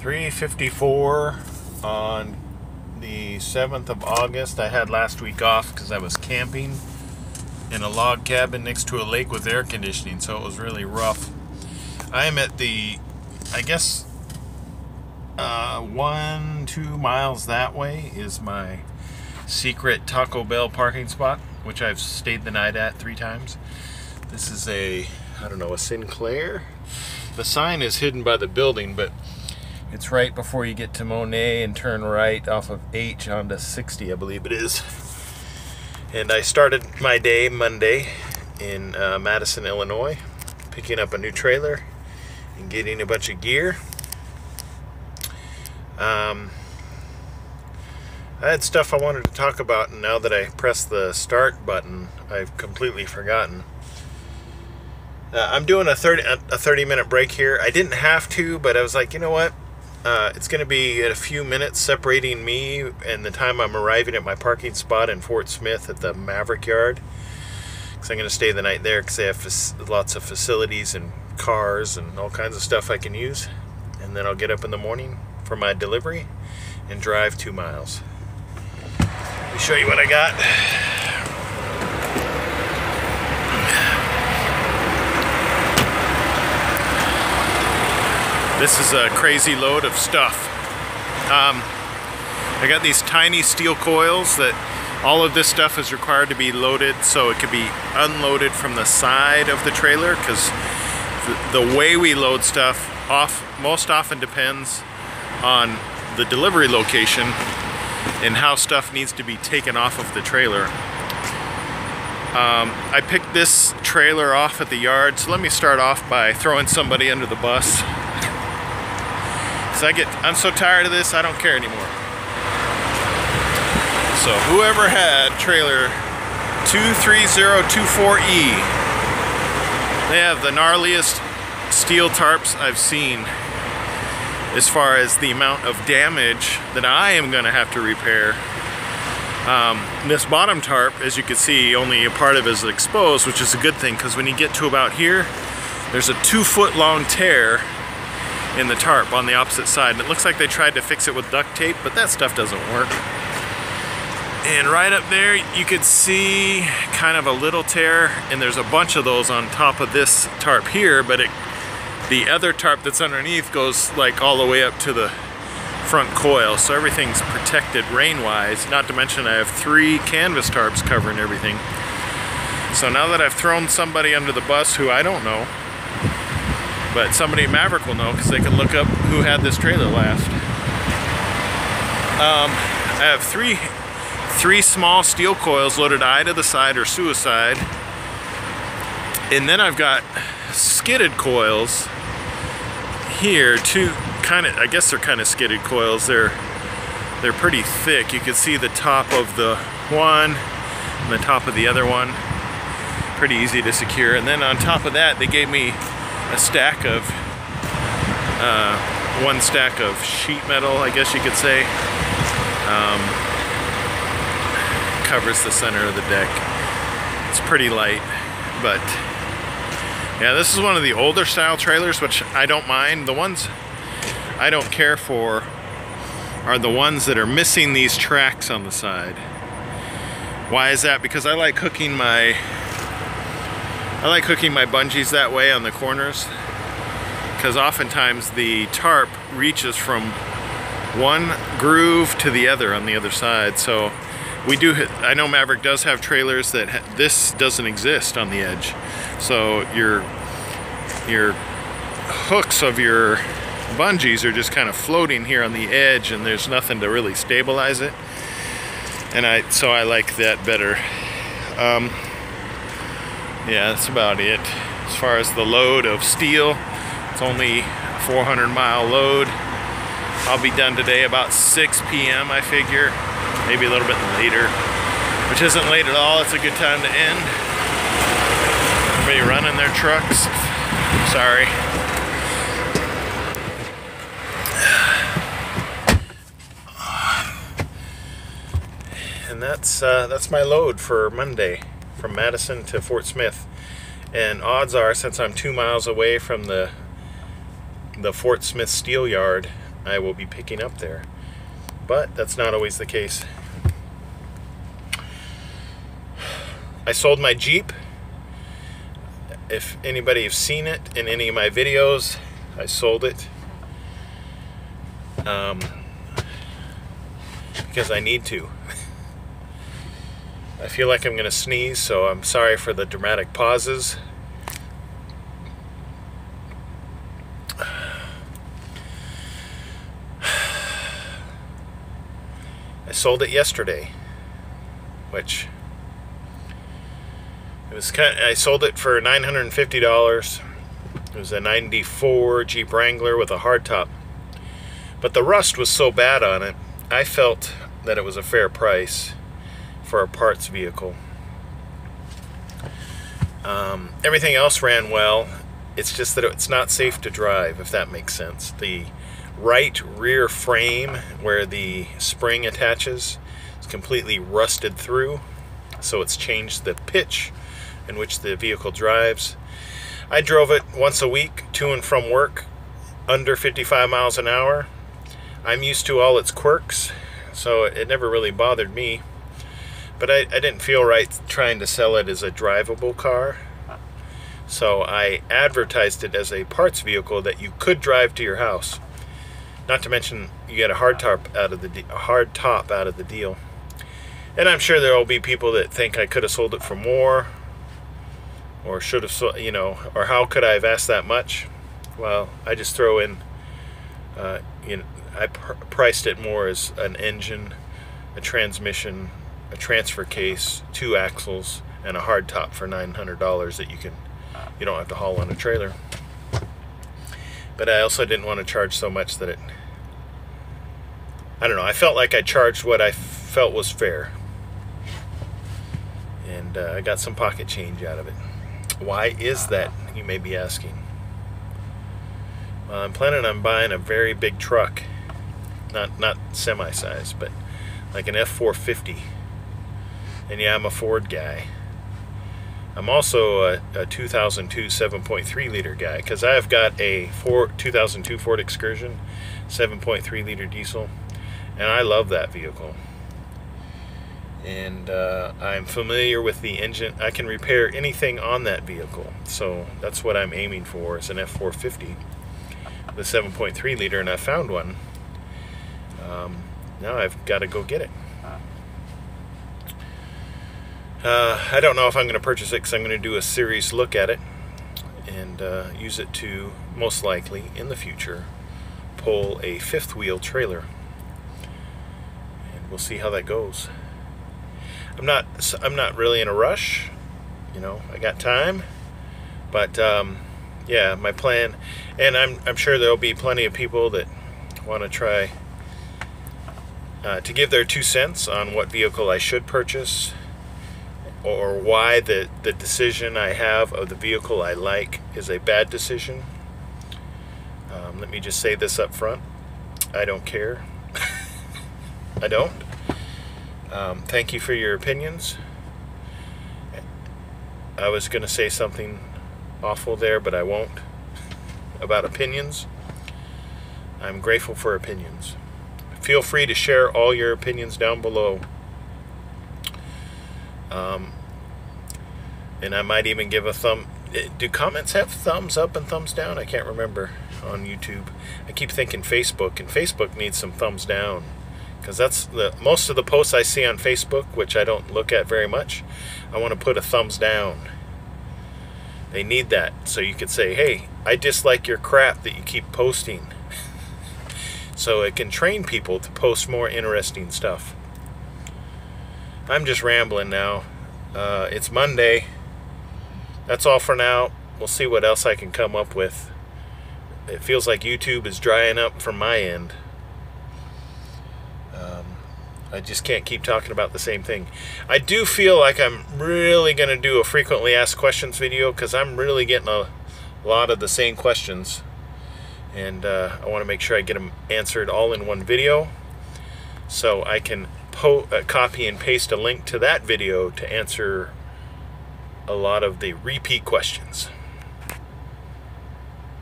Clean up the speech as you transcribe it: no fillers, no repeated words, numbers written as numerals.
3:54 on the 7th of August. I had last week off because I was camping in a log cabin next to a lake with air conditioning, so it was really rough. I am at the, I guess, 1-2 miles that way is my secret Taco Bell parking spot, which I've stayed the night at 3 times. This is a, I don't know, a Sinclair? The sign is hidden by the building, but it's right before you get to Monet and turn right off of H onto 60, I believe it is. And I started my day Monday in Madison, Illinois, picking up a new trailer and getting a bunch of gear. I had stuff I wanted to talk about, and now that I pressed the start button, I've completely forgotten. I'm doing a 30-minute break here. I didn't have to, but I was like, you know what? It's going to be a few minutes separating me and the time I'm arriving at my parking spot in Fort Smith at the Maverick Yard. Because I'm going to stay the night there because they have lots of facilities and cars and all kinds of stuff I can use. And then I'll get up in the morning for my delivery and drive 2 miles. Let me show you what I got. This is a crazy load of stuff. I got these tiny steel coils that all of this stuff is required to be loaded so it could be unloaded from the side of the trailer, because the way we load stuff most often depends on the delivery location and how stuff needs to be taken off of the trailer. I picked this trailer off at the yard, so let me start off by throwing somebody under the bus. I'm so tired of this, I don't care anymore. So whoever had trailer 23024E, they have the gnarliest steel tarps I've seen as far as the amount of damage that I am going to have to repair. This bottom tarp, as you can see, only a part of it is exposed, which is a good thing, because when you get to about here, there's a 2-foot long tear in the tarp on the opposite side, and it looks like they tried to fix it with duct tape, but that stuff doesn't work. And right up there you could see kind of a little tear, and there's a bunch of those on top of this tarp here, but the other tarp that's underneath goes like all the way up to the front coil, so everything's protected rain-wise, not to mention I have 3 canvas tarps covering everything. So now that I've thrown somebody under the bus who I don't know, but somebody at Maverick will know because they can look up who had this trailer last. I have three small steel coils loaded eye to the side or suicide, and then I've got skidded coils here, 2 kind of, I guess they're kind of skidded coils. They're pretty thick. You can see the top of the one and the top of the other one. Pretty easy to secure. And then on top of that, they gave me a stack of, 1 stack of sheet metal, I guess you could say. Covers the center of the deck. It's pretty light, but yeah, this is one of the older style trailers, which I don't mind. The ones I don't care for are the ones that are missing these tracks on the side. Why is that? Because I like hooking my bungees that way on the corners, because oftentimes the tarp reaches from one groove to the other on the other side. So I know Maverick does have trailers that this doesn't exist on the edge. So your hooks of your bungees are just kind of floating here on the edge, and there's nothing to really stabilize it. And so I like that better. Yeah, that's about it. As far as the load of steel, it's only a 400-mile load. I'll be done today about 6 p.m. I figure, maybe a little bit later, which isn't late at all. It's a good time to end. Everybody running their trucks. Sorry. And that's my load for Monday, from Madison to Fort Smith. And odds are, since I'm 2 miles away from the Fort Smith steel yard, I will be picking up there. But that's not always the case. I sold my Jeep. If anybody has seen it in any of my videos, I sold it. Because I need to. I feel like I'm going to sneeze, so I'm sorry for the dramatic pauses. I sold it yesterday, which it was I sold it for $950. It was a '94 Jeep Wrangler with a hardtop. But the rust was so bad on it, I felt that it was a fair price for a parts vehicle. Everything else ran well. It's just that it's not safe to drive, if that makes sense. The right rear frame where the spring attaches is completely rusted through, so it's changed the pitch in which the vehicle drives. I drove it once a week to and from work, under 55 miles an hour. I'm used to all its quirks, so it never really bothered me. But I didn't feel right trying to sell it as a drivable car. So I advertised it as a parts vehicle that you could drive to your house. Not to mention you get a hard top out of the deal. And I'm sure there will be people that think I could have sold it for more, or should have, or how could I have asked that much? Well, I just throw in, I priced it more as an engine, a transmission, a transfer case, 2 axles, and a hard top for $900 that you don't have to haul on a trailer. But I also didn't want to charge so much that I don't know, I felt like I charged what I felt was fair. And I got some pocket change out of it. Why is that, you may be asking? Well, I'm planning on buying a very big truck. Not semi-size, but like an F450. And yeah, I'm a Ford guy. I'm also a 2002 7.3 liter guy, because I've got a 2002 Ford Excursion 7.3 liter diesel, and I love that vehicle. And I'm familiar with the engine. I can repair anything on that vehicle, so that's what I'm aiming for, is an F450 with 7.3 liter, and I found one. Now I've got to go get it. I don't know if I'm going to purchase it, because I'm going to do a serious look at it and use it to, most likely in the future, pull a 5th wheel trailer, and we'll see how that goes. I'm not really in a rush, I got time, but yeah, my plan, and I'm sure there'll be plenty of people that want to try to give their 2 cents on what vehicle I should purchase, or why the decision I have of the vehicle I like is a bad decision. Let me just say this up front. I don't care. I don't. Thank you for your opinions. I was going to say something awful there, but I won't, about opinions. I'm grateful for opinions. Feel free to share all your opinions down below. And I might even give a thumb. Do comments have thumbs up and thumbs down? I can't remember on YouTube. I keep thinking Facebook, and Facebook needs some thumbs down, because that's most of the posts I see on Facebook, which I don't look at very much. I want to put a thumbs down. They need that, so you could say, hey, I dislike your crap that you keep posting. So it can train people to post more interesting stuff. I'm just rambling now. It's Monday. That's all for now. We'll see what else I can come up with. It feels like YouTube is drying up from my end. I just can't keep talking about the same thing. I do feel like I'm really going to do a frequently asked questions video, because I'm really getting a lot of the same questions. And I want to make sure I get them answered all in one video, so I can copy and paste a link to that video to answer a lot of the repeat questions.